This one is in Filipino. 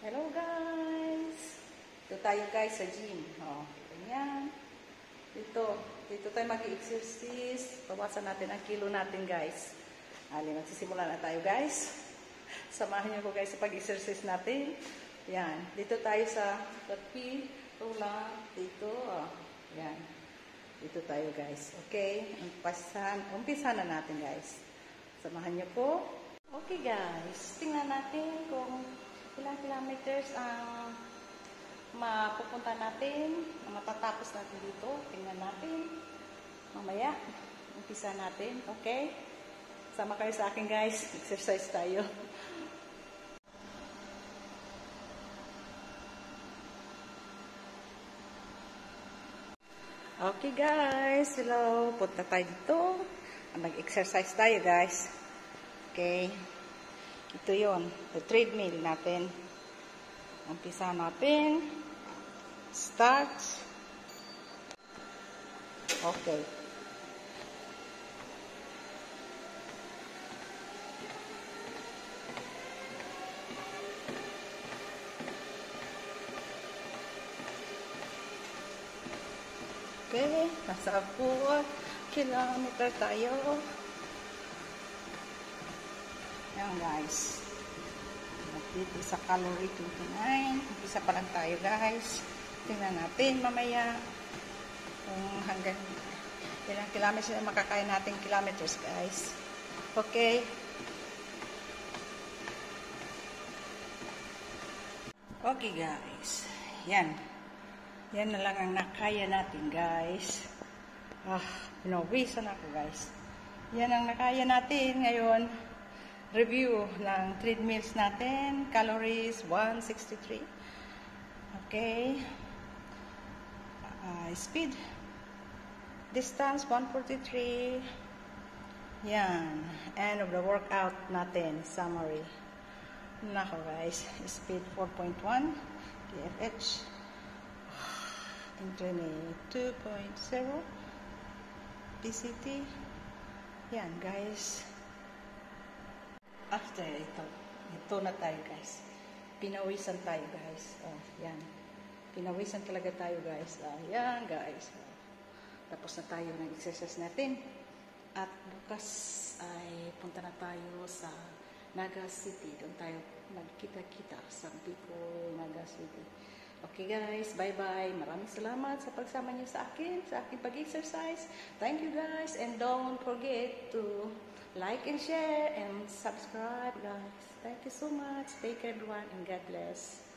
Hello guys! Dito tayo guys sa gym. O, ganyan. Dito tayo mag-exercise. Bawasan natin ang kilo natin guys. Magsisimula na tayo guys. Samahan niyo ko guys sa pag-exercise natin. Yan. Dito tayo sa tapi. Tula. Dito. O, yan. Dito tayo guys. Okay? Umpisa na natin guys. Samahan niyo po. Okay guys. Tingnan natin kung ilang kilometers ang mapupunta natin, ang matatapos natin dito. Tingnan natin. Mamaya, umpisa natin. Okay? Sama kayo sa akin guys. Exercise tayo. Okay guys. Hello. Punta tayo dito. Mag-exercise tayo guys. Okay. Ito yon, the treadmill natin. Umpisa natin. Start. Okay. Okay, nasa 4 kilometer tayo. Yan guys. Dito sa calorie 29. Umpisa pa lang tayo guys. Tingnan natin mamaya kung hanggang ilang kilometers na makakain natin kilometers guys. Okay. Okay guys. Yan. Yan na lang ang nakaya natin guys. Pinawisan ako guys. Yan ang nakaya natin ngayon. Review ng treadmills natin. Calories 163. Okay. Speed. Distance 143. Yan. End of the workout natin. Summary. Nako guys. Speed 4.1. TFH. Internet 2.0. PCT. Yan guys. After ito na tayo guys. Pinawisan tayo guys. Oh, yan. Pinawisan talaga tayo guys. Yan guys. Tapos na tayo ng exercise natin. At bukas ay punta na tayo sa Naga City. Doon tayo magkita-kita sa Bicol, Naga City. Okay guys, bye-bye. Maraming salamat sa pagsama niyo sa akin pag-exercise. Thank you guys. And don't forget to like and share and subscribe guys. Thank you so much. Take care everyone and God bless.